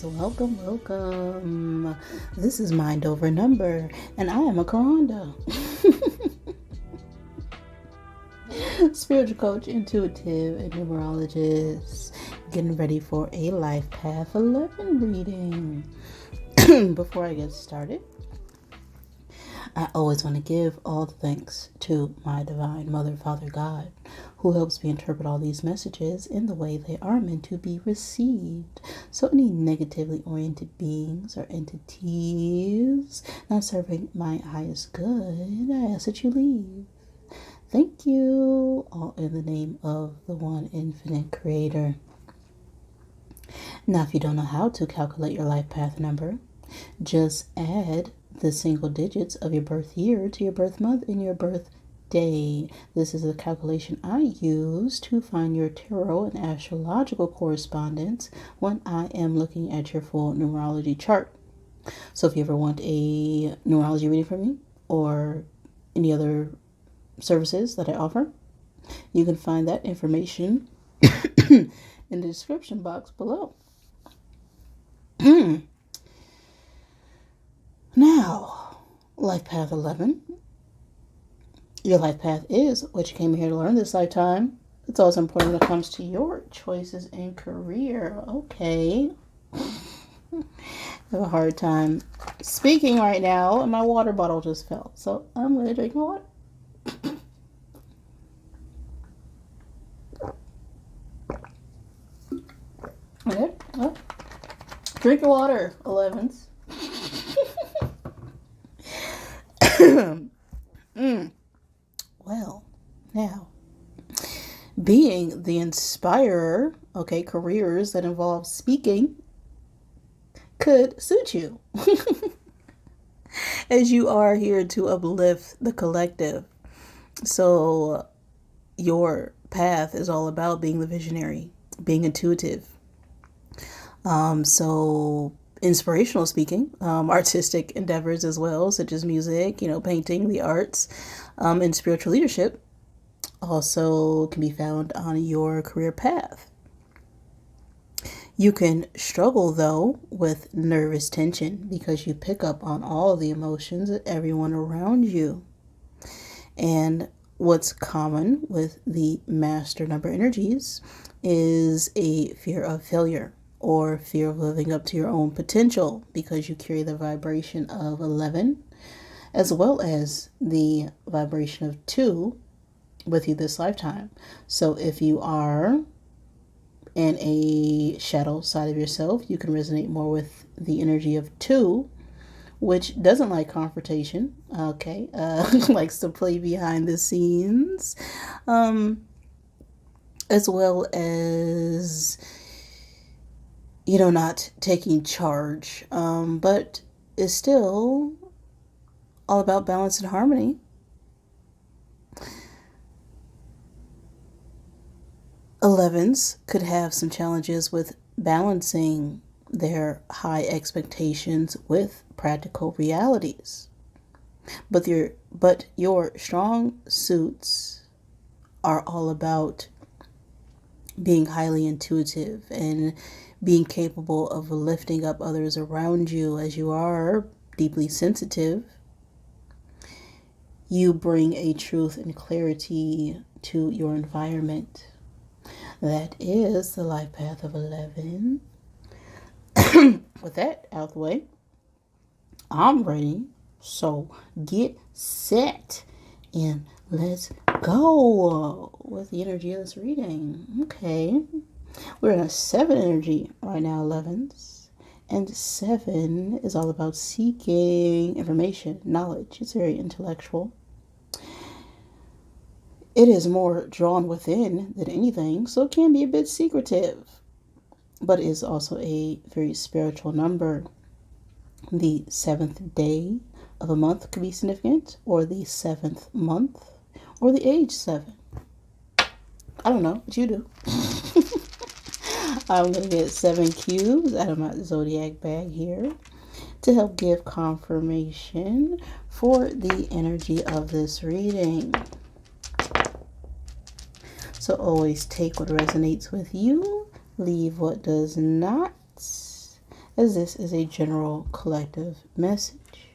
loves, welcome. This is Mind Over Number, and I am a Karanda. Spiritual coach, intuitive, and numerologist. Getting ready for a Life Path 11 reading. Before I get started, I always want to give all the thanks to my divine Mother, Father, God, who helps me interpret all these messages in the way they are meant to be received. So any negatively oriented beings or entities not serving my highest good, I ask that you leave. Thank you, all in the name of the one infinite creator. Now, if you don't know how to calculate your life path number, just add the single digits of your birth year to your birth month and your birth day. This is a calculation I use to find your tarot and astrological correspondence when I am looking at your full numerology chart. So if you ever want a numerology reading from me or any other services that I offer, you can find that information in the description box below. Now, Life Path 11. Your life path is what you came here to learn this lifetime. It's also important when it comes to your choices in career. Okay. I have a hard time speaking right now, and my water bottle just fell. So I'm going to drink my water. Okay. Well, drink your water, 11s. Well, now, being the inspirer, careers that involve speaking could suit you. As you are here to uplift the collective. So your path is all about being the visionary, being intuitive. So inspirational speaking, artistic endeavors as well, such as music, painting, the arts, and spiritual leadership also can be found on your career path. You can struggle, though, with nervous tension because you pick up on all of the emotions of everyone around you. And what's common with the master number energies is a fear of failure or fear of living up to your own potential because you carry the vibration of 11 as well as the vibration of 2 with you this lifetime. So if you are in a shadow side of yourself, you can resonate more with the energy of 2, which doesn't like confrontation, likes to play behind the scenes, as well as not taking charge, but is still all about balance and harmony. Elevens could have some challenges with balancing their high expectations with practical realities. But your strong suits are all about being highly intuitive and being capable of lifting up others around you. As you are deeply sensitive, you bring a truth and clarity to your environment. That is the life path of 11. With that out of the way, I'm ready. So get set and let's go with the energy of this reading. Okay. We're in a 7 energy right now, 11s. And 7 is all about seeking information, knowledge. It's very intellectual. It is more drawn within than anything, so it can be a bit secretive. But it is also a very spiritual number. The 7th day of a month could be significant, or the 7th month, or the age 7. I don't know what you do. I'm going to get 7 cubes out of my Zodiac bag here to help give confirmation for the energy of this reading. So always take what resonates with you, leave what does not, as this is a general collective message.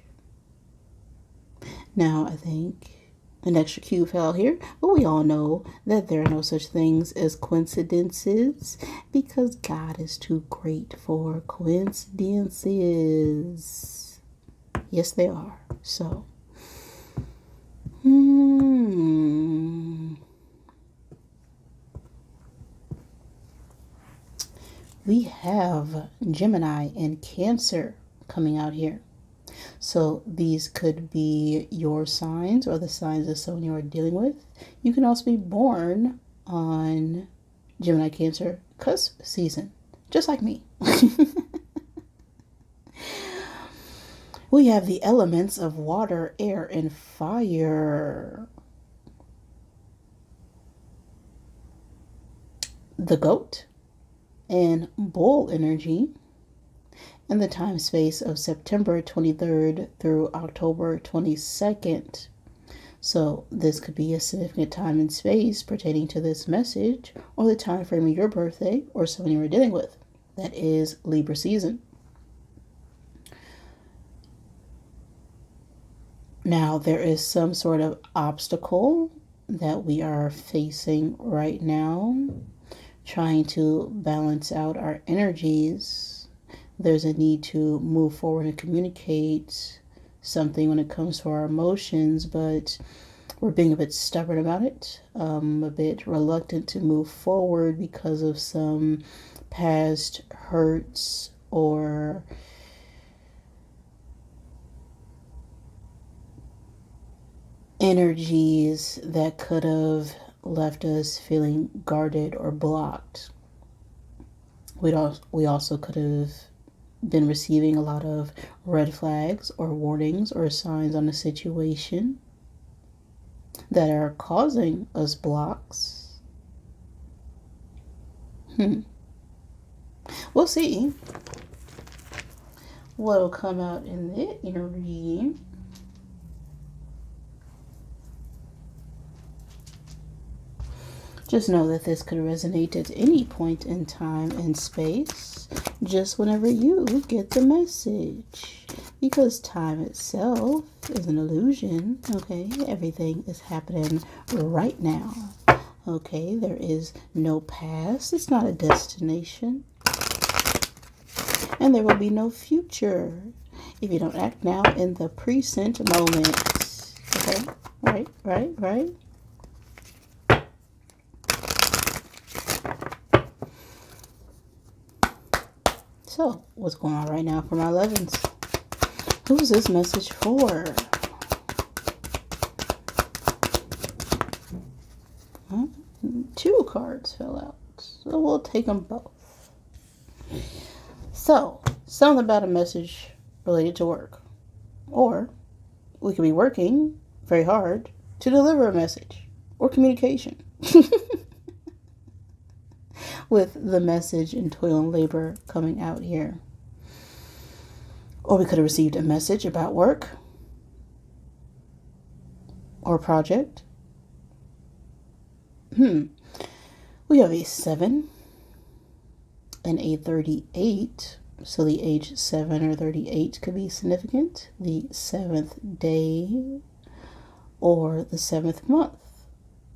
Now, I think an extra cue fell here, but we all know that there are no such things as coincidences because God is too great for coincidences. Yes, they are. So, we have Gemini and Cancer coming out here. So these could be your signs or the signs of someone you are dealing with. You can also be born on Gemini Cancer cusp season, just like me. We have the elements of water, air, and fire. The goat and bull energy. And the time space of September 23rd through October 22nd. So this could be a significant time and space pertaining to this message or the time frame of your birthday or someone you were dealing with. That is Libra season. Now, there is some sort of obstacle that we are facing right now, trying to balance out our energies. There's a need to move forward and communicate something when it comes to our emotions, but we're being a bit stubborn about it, a bit reluctant to move forward because of some past hurts or energies that could have left us feeling guarded or blocked. We also could have been receiving a lot of red flags or warnings or signs on a situation that are causing us blocks. We'll see what'll come out in the energy. Just know that this could resonate at any point in time and space, just whenever you get the message. Because time itself is an illusion, okay? Everything is happening right now, okay? There is no past. It's not a destination. And there will be no future if you don't act now in the present moment, okay? Right. So, what's going on right now for my 11s? Who's this message for? Two cards fell out, so we'll take them both. So, something about a message related to work. Or we could be working very hard to deliver a message or communication. With the message in toil and labor coming out here. Or we could have received a message about work or project. We have a 7 and a 38. So the age 7 or 38 could be significant. The 7th day or the 7th month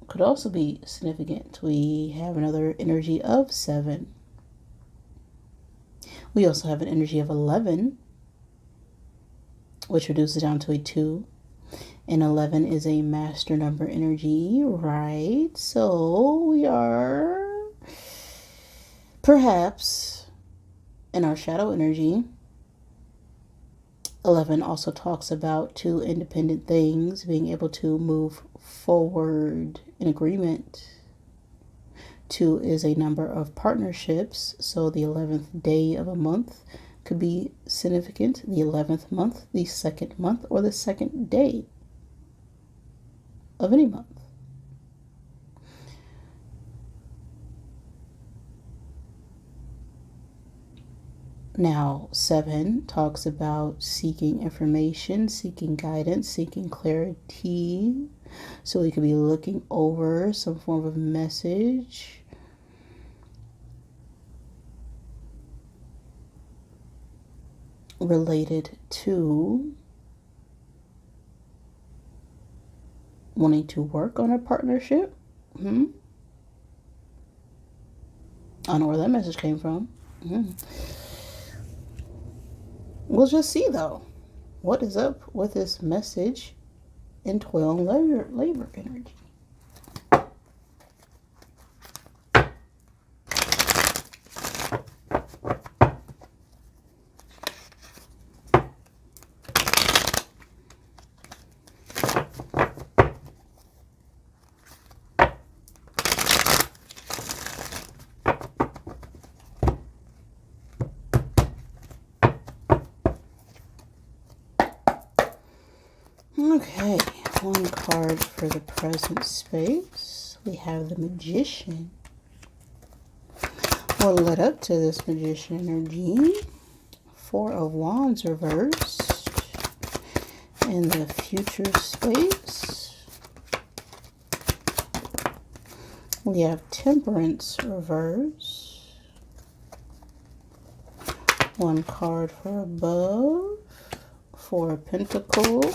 could also be significant. We have another energy of 7. We also have an energy of 11, which reduces down to a 2. And 11 is a master number energy, right? So we are perhaps in our shadow energy. 11 also talks about two independent things, being able to move forward in agreement. 2 is a number of partnerships, so the 11th day of a month could be significant. The 11th month, the 2nd month, or the 2nd day of any month. Now, 7 talks about seeking information, seeking guidance, seeking clarity. So we could be looking over some form of message. related to wanting to work on a partnership. I don't know where that message came from. We'll just see, though. What is up with this message in toil and labor energy? Okay, one card for the present space. We have the Magician. What led up to this Magician energy? Four of Wands reversed. In the future space, we have Temperance reversed. One card for above. Four of Pentacles.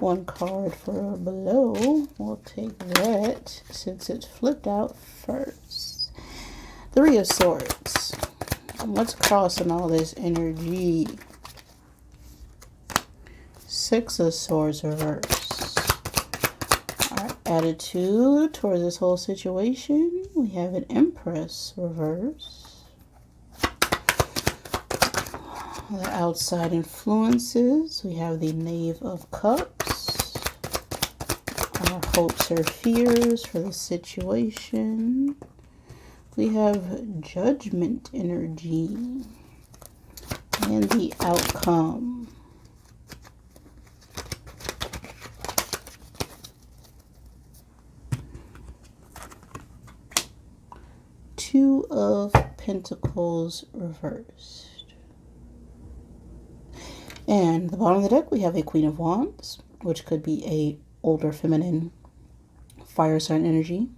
One card for below. We'll take that since it flipped out first. Three of Swords. What's crossing all this energy? Six of Swords reverse. Our attitude towards this whole situation. We have an Empress reverse. The outside influences. We have the Knave of Cups. Our hopes or fears for the situation. We have Judgment energy. And the outcome. Two of Pentacles reversed. And the bottom of the deck, we have a Queen of Wands, which could be a older feminine fire sign energy.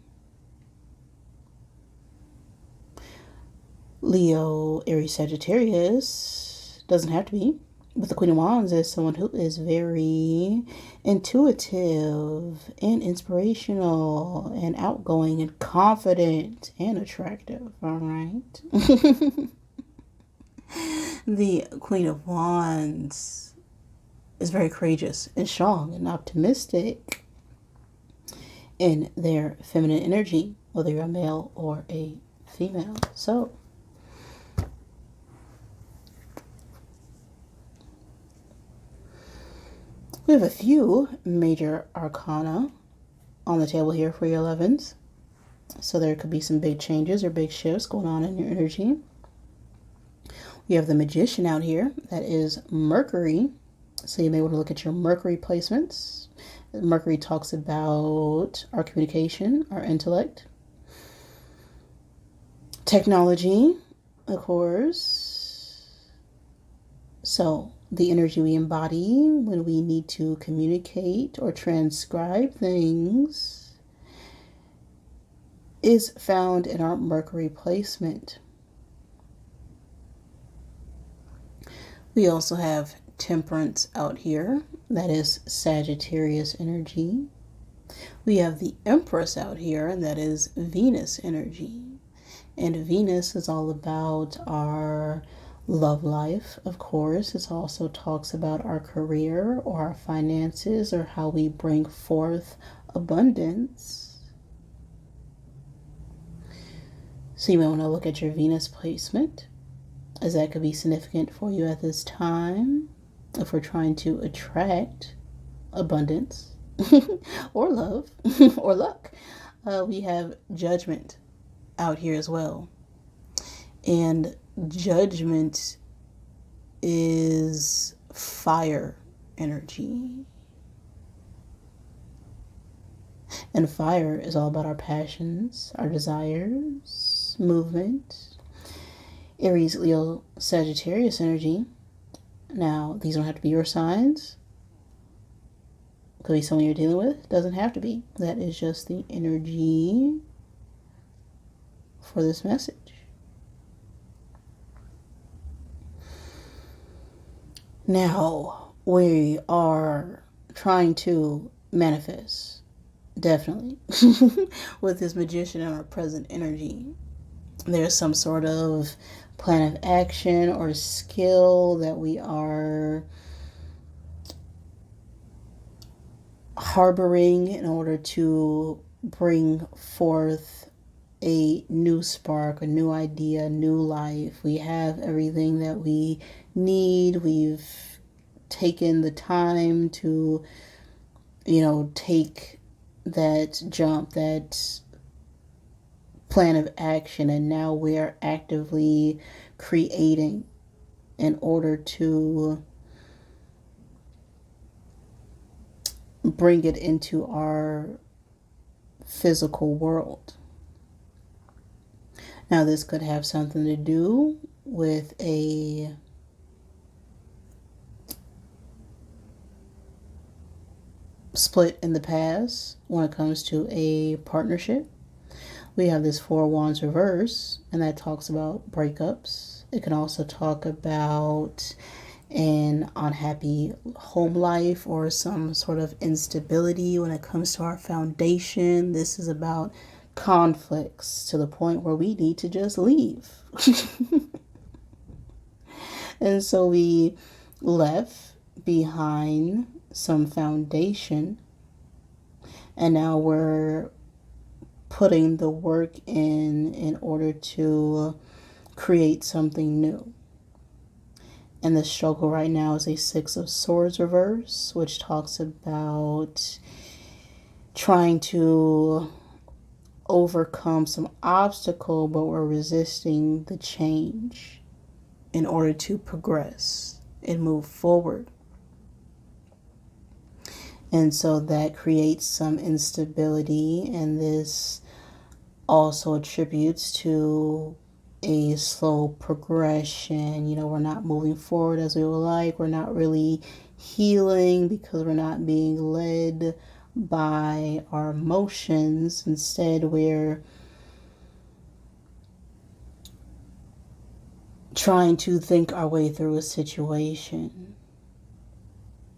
Leo, Aries, Sagittarius. Doesn't have to be. But the Queen of Wands is someone who is very intuitive and inspirational and outgoing and confident and attractive. All right. The Queen of Wands is very courageous and strong and optimistic in their feminine energy, whether you're a male or a female. So, we have a few major arcana on the table here for your 11s. So there could be some big changes or big shifts going on in your energy. You have the Magician out here. That is Mercury. So you may want to look at your Mercury placements. Mercury talks about our communication, our intellect, technology, of course. So the energy we embody when we need to communicate or transcribe things is found in our Mercury placement. We also have Temperance out here. That is Sagittarius energy. We have the Empress out here, and that is Venus energy. And Venus is all about our love life, of course. It also talks about our career or our finances or how we bring forth abundance. So you may want to look at your Venus placement, as that could be significant for you at this time if we're trying to attract abundance or love or luck. We have Judgment out here as well. And Judgment is fire energy. And fire is all about our passions, our desires, movement. Aries, Leo, Sagittarius energy. Now, these don't have to be your signs. Could be someone you're dealing with. Doesn't have to be. That is just the energy for this message. Now, we are trying to manifest, definitely, with this magician in our present energy. There's some sort of plan of action or skill that we are harboring in order to bring forth a new spark, a new idea, a new life. We have everything that we need. We've taken the time to, take that jump, that plan of action, and now we're actively creating in order to bring it into our physical world. Now, this could have something to do with a split in the past when it comes to a partnership. We have this Four Wands reverse, and that talks about breakups. It can also talk about an unhappy home life or some sort of instability when it comes to our foundation. This is about conflicts to the point where we need to just leave. And so we left behind some foundation, and now we're putting the work in order to create something new. And the struggle right now is a Six of Swords reverse, which talks about trying to overcome some obstacle, but we're resisting the change in order to progress and move forward. And so that creates some instability, and this also attributes to a slow progression. We're not moving forward as we would like. We're not really healing because we're not being led by our emotions. Instead, we're trying to think our way through a situation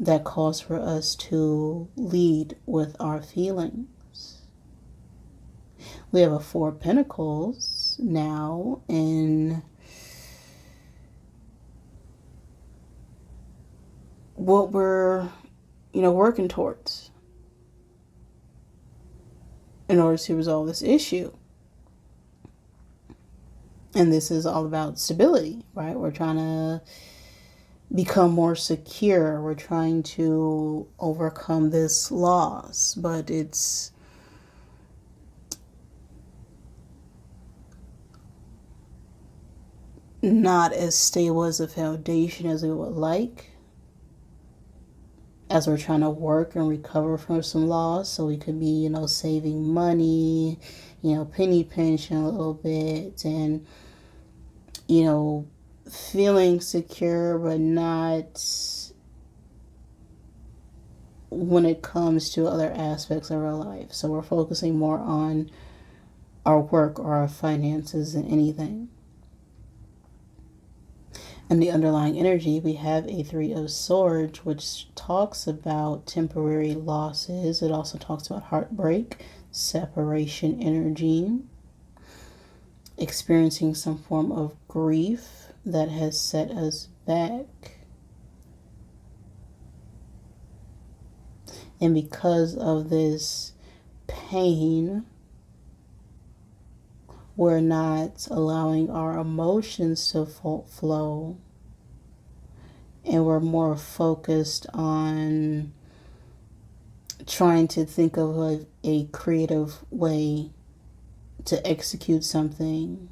that calls for us to lead with our feelings. We have a Four of Pentacles now in what we're, working towards in order to resolve this issue. And this is all about stability, right? We're trying to become more secure. We're trying to overcome this loss, but it's not as stable as a foundation as we would like, as we're trying to work and recover from some loss. So we could be, saving money, penny pinching a little bit, and, feeling secure, but not when it comes to other aspects of our life. So we're focusing more on our work or our finances than anything. And the underlying energy, we have a Three of Swords, which talks about temporary losses. It also talks about heartbreak, separation energy, experiencing some form of grief that has set us back. And because of this pain, we're not allowing our emotions to flow, and we're more focused on trying to think of a creative way to execute something,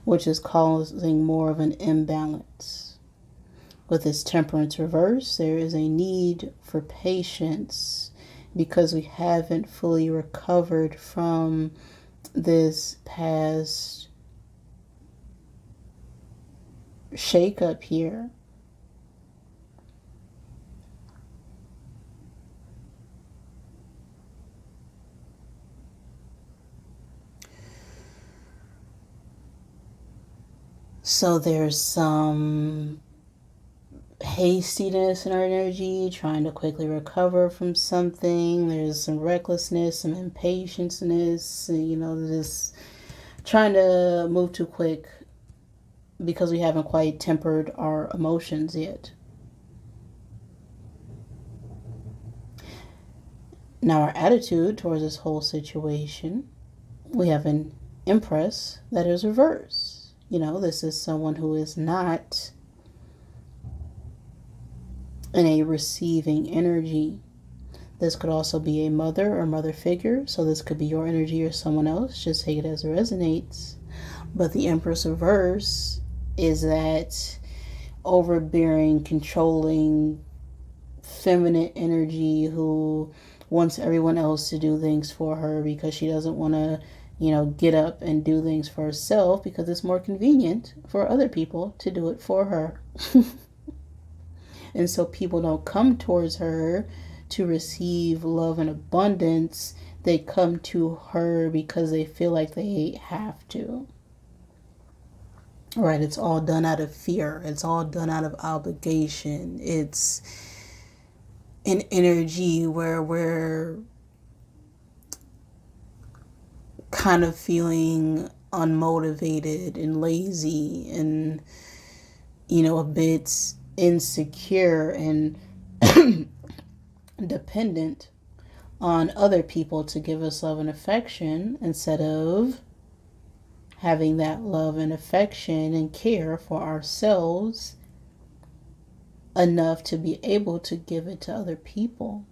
which is causing more of an imbalance. With this Temperance reverse, there is a need for patience because we haven't fully recovered from this past shakeup here. So there's some hastiness in our energy, trying to quickly recover from something. There's some recklessness, some impatienceness, just trying to move too quick because we haven't quite tempered our emotions yet. Now, our attitude towards this whole situation, we have an Empress that is reverse. This is someone who is not in a receiving energy. This could also be a mother or mother figure, so this could be your energy or someone else. Just take it as it resonates. But the Empress reverse is that overbearing, controlling, feminine energy who wants everyone else to do things for her because she doesn't want to, get up and do things for herself because it's more convenient for other people to do it for her. And so people don't come towards her to receive love and abundance. They come to her because they feel like they have to. Right? It's all done out of fear. It's all done out of obligation. It's an energy where we're kind of feeling unmotivated and lazy and, a bit insecure and dependent on other people to give us love and affection instead of having that love and affection and care for ourselves enough to be able to give it to other people.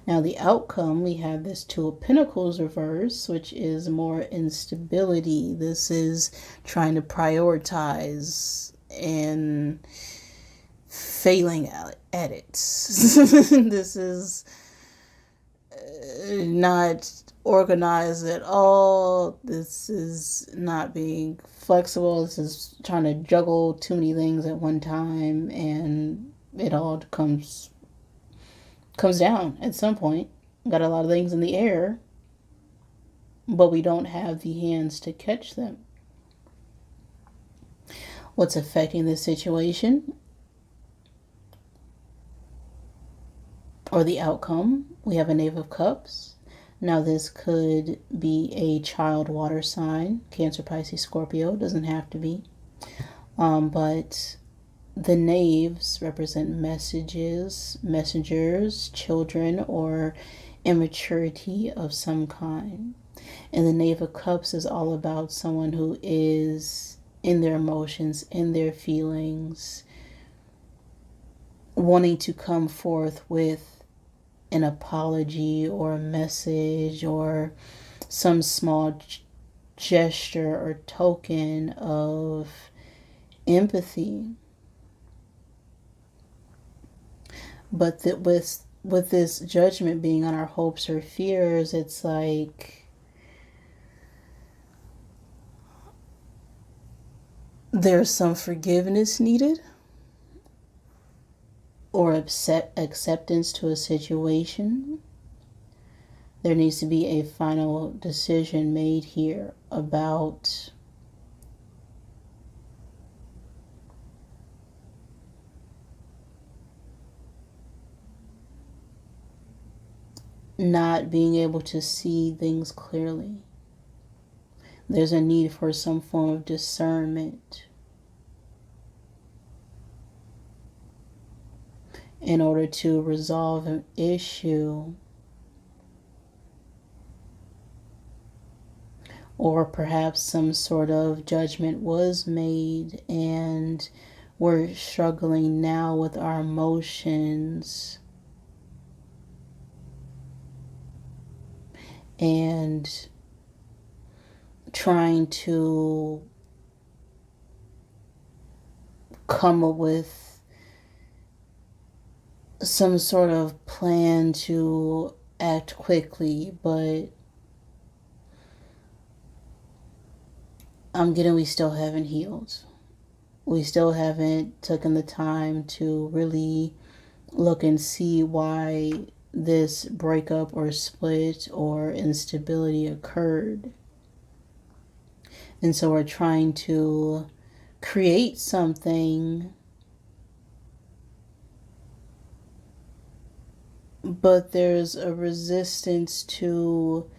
Now, the outcome, we have this Two of Pentacles reverse, which is more instability. This is trying to prioritize and failing at it. This is not organized at all. This is not being flexible. This is trying to juggle too many things at one time, and it all comes down at some point. Got a lot of things in the air, but we don't have the hands to catch them. What's affecting this situation or the outcome? We have a Knave of Cups. Now, this could be a child water sign, Cancer, Pisces, Scorpio. Doesn't have to be. But the knaves represent messages, messengers, children, or immaturity of some kind. And the Knave of Cups is all about someone who is in their emotions, in their feelings, wanting to come forth with an apology or a message or some small gesture or token of empathy. But that with this judgment being on our hopes or fears, it's like there's some forgiveness needed or acceptance to a situation. There needs to be a final decision made here about not being able to see things clearly. There's a need for some form of discernment in order to resolve an issue, or perhaps some sort of judgment was made and we're struggling now with our emotions and trying to come up with some sort of plan to act quickly, but I'm getting we still haven't healed. We still haven't taken the time to really look and see why this breakup or split or instability occurred. And so we're trying to create something, but there's a resistance to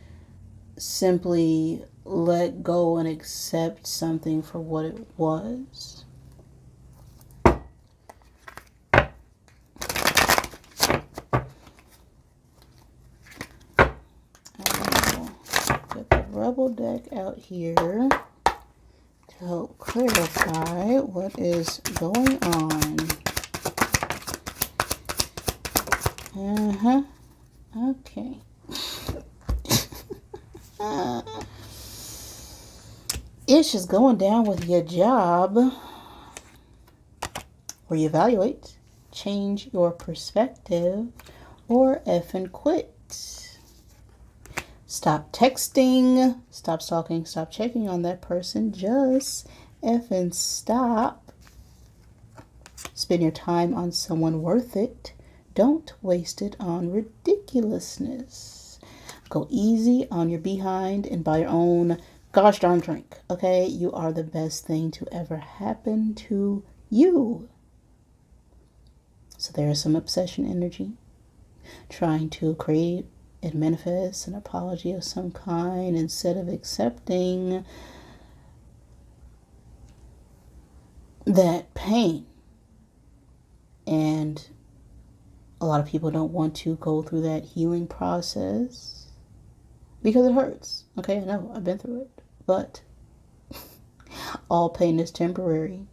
simply let go and accept something for what it was. Get the Rebel deck out here to help clarify what is going on. Okay. It's just going down with your job. Reevaluate, change your perspective, or effing quit. Stop texting, stop stalking, stop checking on that person. Just effing stop. Spend your time on someone worth it. Don't waste it on ridiculousness. Go easy on your behind and buy your own gosh darn drink, okay? You are the best thing to ever happen to you. So there is some obsession energy, trying to create and manifest an apology of some kind instead of accepting that pain. And a lot of people don't want to go through that healing process because it hurts. Okay, I know, I've been through it. But all pain is temporary.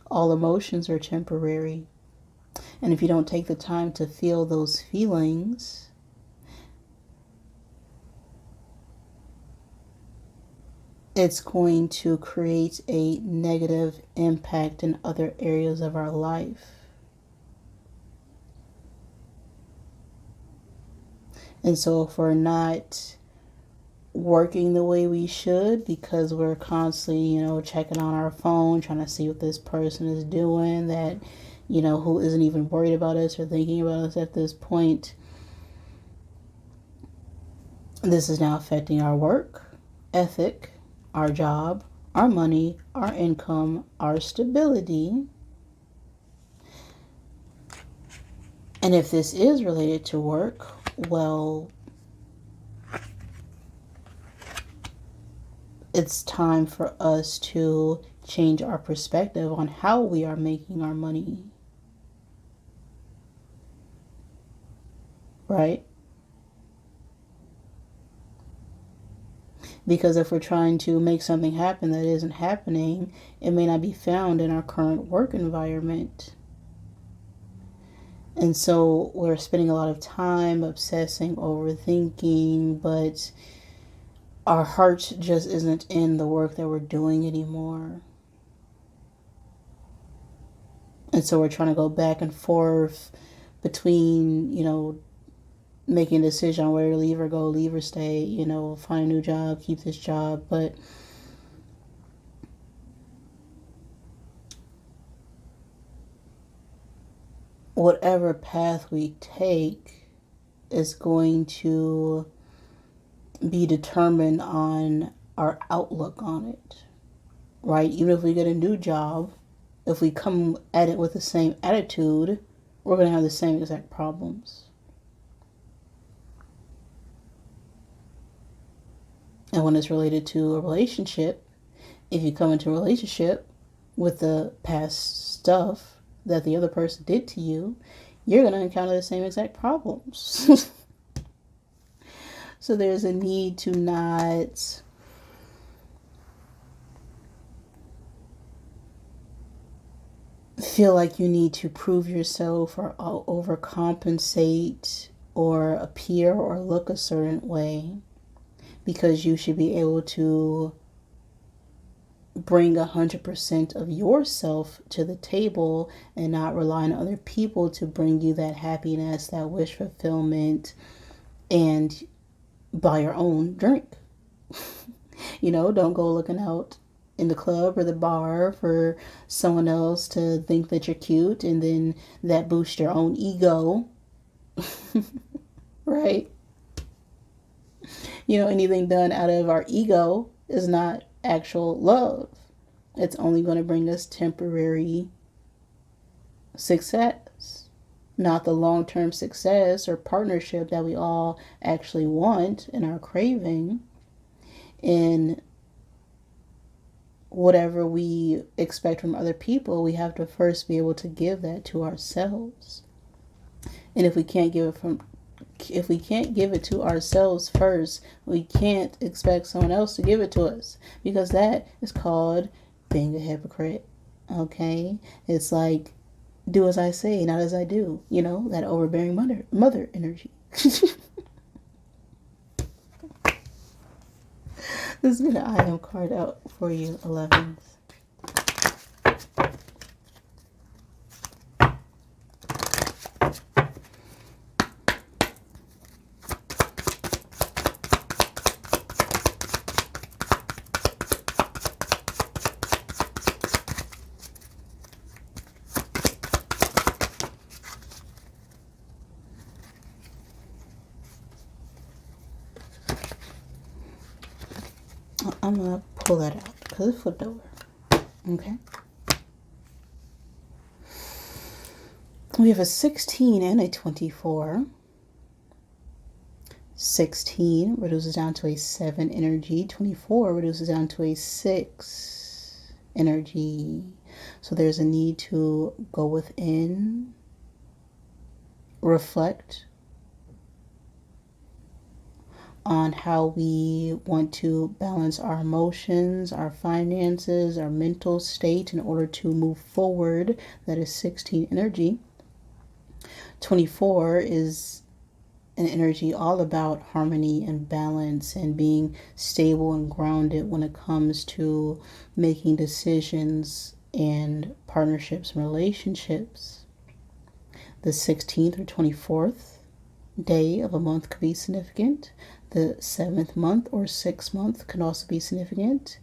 All emotions are temporary. And if you don't take the time to feel those feelings, it's going to create a negative impact in other areas of our life. And so if we're not working the way we should because we're constantly, checking on our phone, trying to see what this person is doing, that, who isn't even worried about us or thinking about us at this point, this is now affecting our work ethic, our job, our money, our income, our stability. And if this is related to work, well, it's time for us to change our perspective on how we are making our money. Right? Because if we're trying to make something happen that isn't happening, it may not be found in our current work environment. And so we're spending a lot of time obsessing, overthinking, but our heart just isn't in the work that we're doing anymore. And so we're trying to go back and forth between, making a decision on whether to leave or go, leave or stay, find a new job, keep this job. But whatever path we take is going to be determined on our outlook on it, right? Even if we get a new job, if we come at it with the same attitude, we're going to have the same exact problems. And when it's related to a relationship, if you come into a relationship with the past stuff that the other person did to you, you're going to encounter the same exact problems. So there's a need to not feel like you need to prove yourself or overcompensate or appear or look a certain way, because you should be able to bring 100% of yourself to the table and not rely on other people to bring you that happiness, that wish fulfillment, and buy your own drink. Don't go looking out in the club or the bar for someone else to think that you're cute, and then that boosts your own ego. Right? Anything done out of our ego is not actual love. It's only going to bring us temporary success, not the long-term success or partnership that we all actually want and are craving. In whatever we expect from other people, we have to first be able to give that to ourselves. And if we can't give it to ourselves first, we can't expect someone else to give it to us, because that is called being a hypocrite. Okay? It's like, do as I say, not as I do. You know, that overbearing mother energy. Let's get an item card out for you, 11th. I'm going to pull that out because it flipped over. Okay. We have a 16 and a 24. 16 reduces down to a 7 energy. 24 reduces down to a 6 energy. So there's a need to go within, reflect on how we want to balance our emotions, our finances, our mental state in order to move forward. That is 16 energy. 24 is an energy all about harmony and balance and being stable and grounded when it comes to making decisions and partnerships and relationships. The 16th or 24th day of a month could be significant. The 7th month or 6th month could also be significant.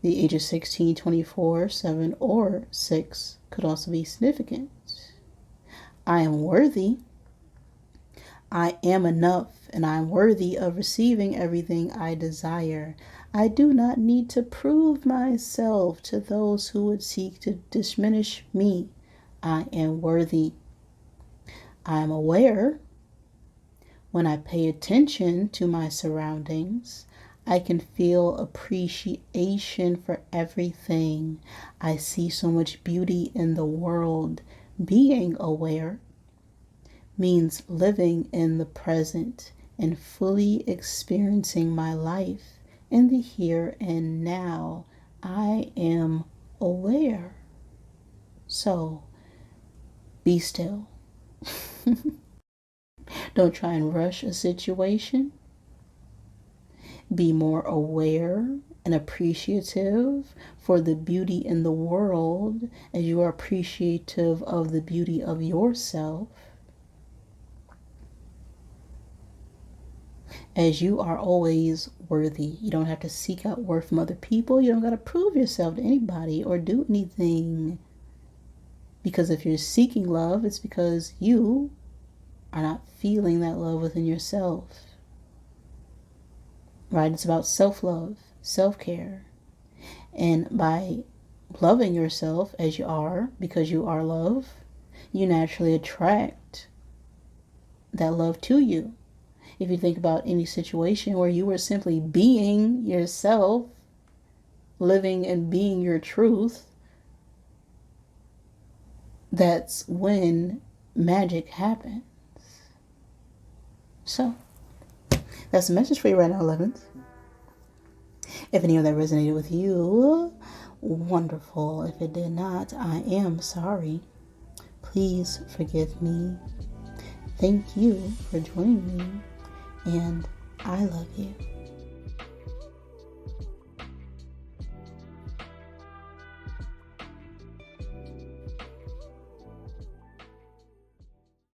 The age of 16, 24, 7, or 6 could also be significant. I am worthy. I am enough, and I am worthy of receiving everything I desire. I do not need to prove myself to those who would seek to diminish me. I am worthy. I am aware. When I pay attention to my surroundings, I can feel appreciation for everything. I see so much beauty in the world. Being aware means living in the present and fully experiencing my life in the here and now. I am aware. So, be still. Don't try and rush a situation. Be more aware and appreciative for the beauty in the world as you are appreciative of the beauty of yourself. As you are always worthy. You don't have to seek out worth from other people. You don't got to prove yourself to anybody or do anything. Because if you're seeking love, it's because you are not feeling that love within yourself. Right? It's about self-love, self-care. And by loving yourself as you are, because you are love, you naturally attract that love to you. If you think about any situation where you were simply being yourself, living and being your truth, that's when magic happens. So, that's the message for you right now, 11th. If any of that resonated with you, wonderful. If it did not, I am sorry. Please forgive me. Thank you for joining me, and I love you.